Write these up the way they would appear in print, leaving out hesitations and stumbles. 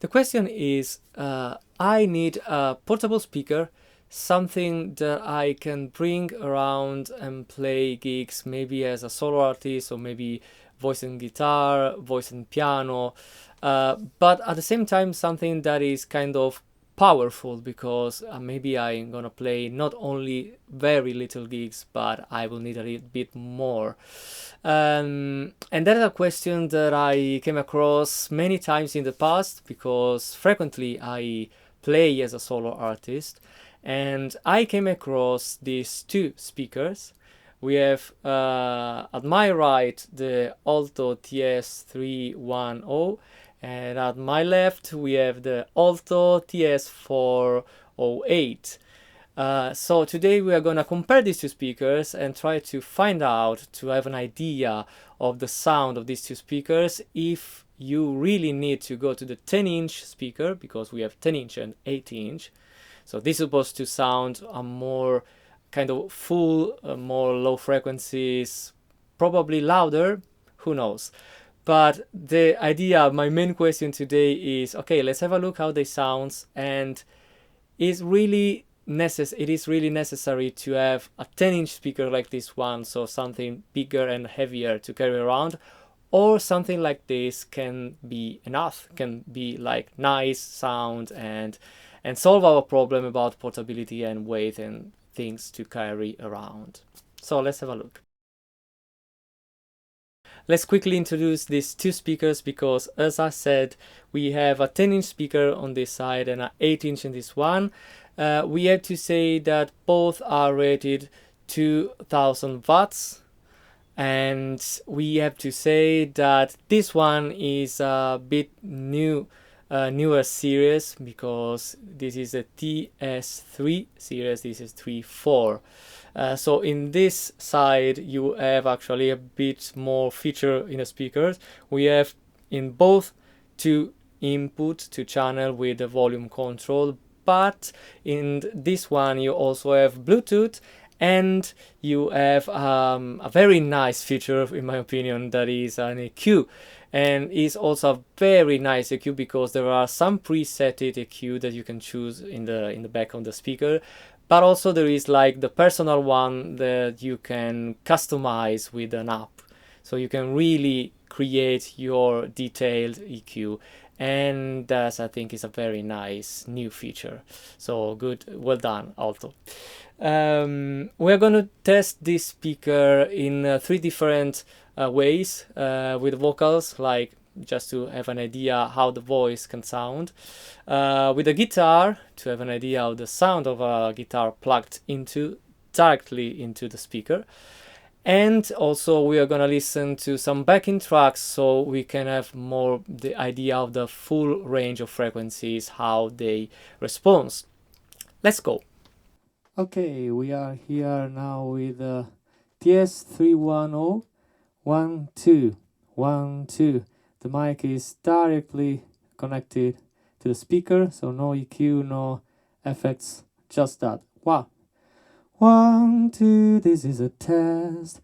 The question is, I need a portable speaker, something that I can bring around and play gigs, maybe as a solo artist or maybe voice and guitar, voice and piano, but at the same time something that is kind of powerful because maybe I'm gonna play not only very little gigs, but I will need a little bit more. And that is a question that I came across many times in the past because frequently I play as a solo artist, and I came across these two speakers. We have at my right the Alto TS310, and at my left we have the Alto TS408. So today we are going to compare these two speakers and try to find out, to have an idea of the sound of these two speakers, if you really need to go to the 10-inch speaker, because we have 10-inch and 8-inch. So this is supposed to sound a more kind of full, more low frequencies, probably louder, who knows. But the idea, my main question today is, okay, let's have a look how they sound, and it is really necessary to have a 10-inch speaker like this one, so something bigger and heavier to carry around, or something like this can be enough, can be like nice sound and solve our problem about portability and weight and things to carry around. So let's have a look. Let's quickly introduce these two speakers because, as I said, we have a 10-inch speaker on this side and an 8-inch in this one. We have to say that both are rated 2000 watts, and we have to say that this one is a bit newer series because this is a TS3 series, this is 3.4. So in this side you have actually a bit more feature in the speakers. We have in both two input to channel with the volume control, but in this one you also have Bluetooth, and you have a very nice feature, in my opinion, that is an EQ, and is also a very nice EQ because there are some preset EQ that you can choose in the back of the speaker, but also there is like the personal one that you can customize with an app, so you can really create your detailed EQ, and that I think is a very nice new feature. So good, well done, Alto. We're going to test this speaker in three different ways with vocals, like just to have an idea how the voice can sound, with a guitar to have an idea of the sound of a guitar plugged directly into the speaker, and also we are going to listen to some backing tracks so we can have more the idea of the full range of frequencies, how they respond. Let's go. Okay, we are here now with TS310 1 2 1 2. The mic is directly connected to the speaker, so no EQ, no effects, just that. 1 1 2. This is a test.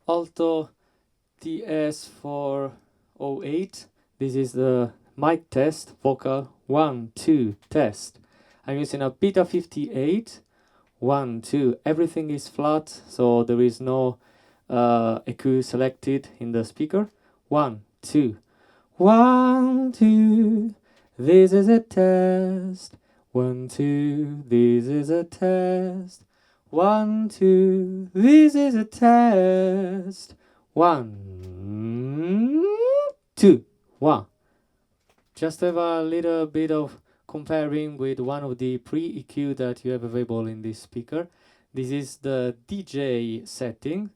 Alto TS408. This is the mic test, vocal 1 2 test. I'm using a beta 58. 1 2. Everything is flat, so there is no EQ selected in the speaker. 1 2 1 2. This is a test. 1 2. This is a test. 1 2. This is a test. 1 2 1. Just have a little bit of comparing with one of the pre-EQ that you have available in this speaker. This is the DJ setting,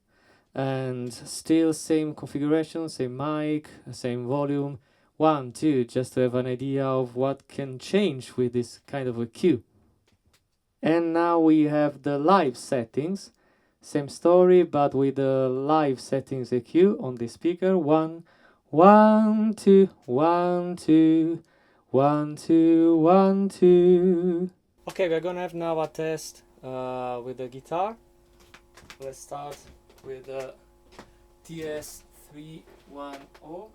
and still same configuration, same mic, same volume. 1 2, just to have an idea of what can change with this kind of EQ. And now we have the live settings, same story but with the live settings EQ on the speaker. 1 1 2 1 2 1 2 1 2. Okay, we're gonna have now a test with the guitar. Let's start with the TS310.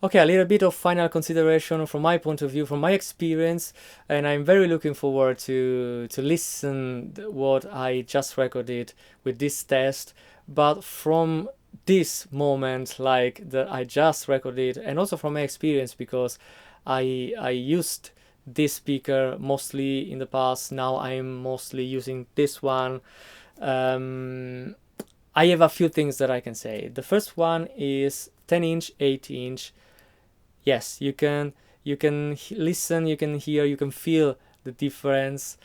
Okay, a little bit of final consideration from my point of view, from my experience, and I'm very looking forward to listen what I just recorded with this test. But from this moment, like that I just recorded, and also from my experience, because I used this speaker mostly in the past. Now I'm mostly using this one. I have a few things that I can say. The first one is 10-inch, 8-inch. Yes, you can listen, you can hear, you can feel the difference,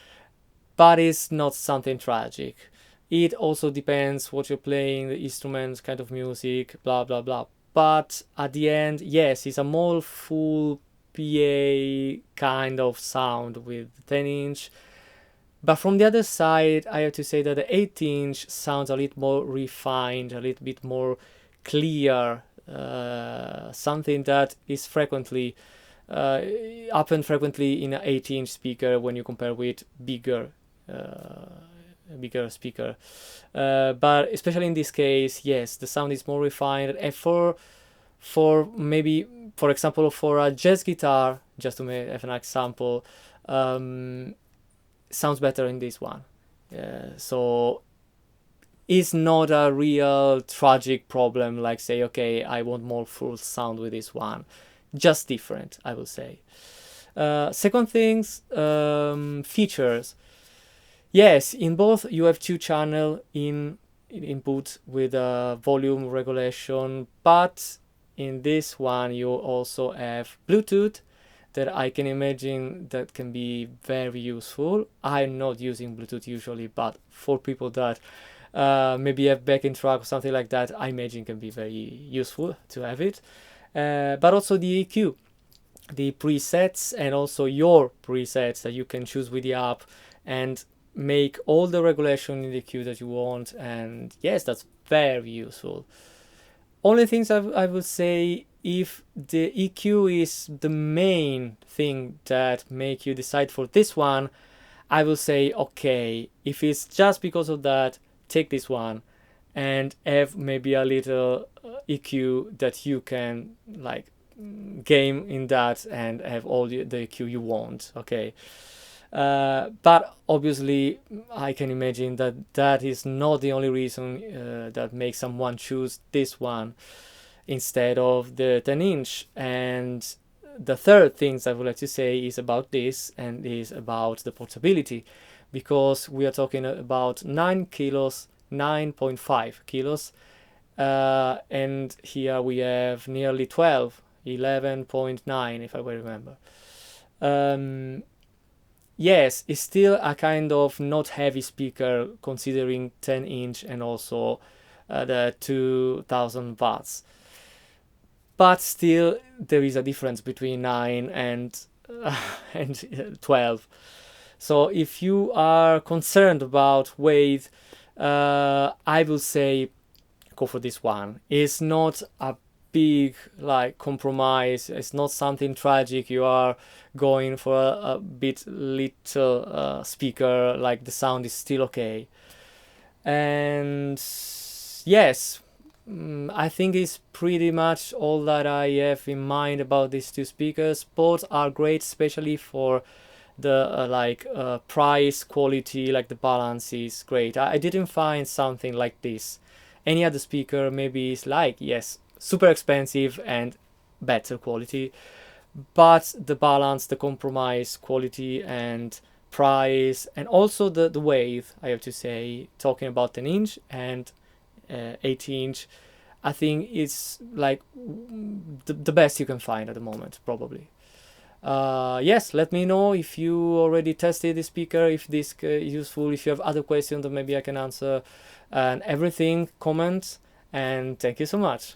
but it's not something tragic. It also depends what you're playing, the instruments, kind of music, blah blah blah. But at the end, yes, it's a more full PA kind of sound with 10-inch. But from the other side, I have to say that the 8-inch sounds a little more refined, a little bit more clear, something that is frequently happen frequently in an 8-inch speaker when you compare with bigger speaker. But especially in this case, yes, the sound is more refined. And for maybe, for example, for a jazz guitar, just to have an example, sounds better in this one. So it's not a real tragic problem like say, okay, I want more full sound with this one. Just different, I will say. Second things, features. Yes, in both you have 2-channel input with volume regulation, but in this one you also have Bluetooth that I can imagine that can be very useful. I'm not using Bluetooth usually, but for people that maybe have backing track or something like that, I imagine can be very useful to have it. But also the EQ, the presets, and also your presets that you can choose with the app and make all the regulation in the EQ that you want. And yes, that's very useful. Only things I would say, if the EQ is the main thing that make you decide for this one, I will say, okay, if it's just because of that, take this one and have maybe a little EQ that you can like game in that and have all the EQ you want. Okay. But obviously I can imagine that that is not the only reason that makes someone choose this one instead of the 10-inch. And the third thing I would like to say is about this, and is about the portability, because we are talking about 9 kilos, 9.5 kilos, and here we have nearly 12, 11.9 if I will remember. Yes, it's still a kind of not heavy speaker considering 10-inch and also the 2000 watts. But still, there is a difference between 9 and 12. So if you are concerned about weight, I will say go for this one. It's not a big like compromise. It's not something tragic. You are going for a bit little speaker. Like the sound is still okay. And yes, I think it's pretty much all that I have in mind about these two speakers. Both are great, especially for the price quality, like the balance is great. I didn't find something like this. Any other speaker maybe is like, yes, super expensive and better quality, but the balance, the compromise quality and price, and also the weight, I have to say, talking about 10-inch and 18-inch, I think it's like the best you can find at the moment, probably. Yes, let me know if you already tested the speaker, if this is useful, if you have other questions that maybe I can answer, and everything, comment, and thank you so much.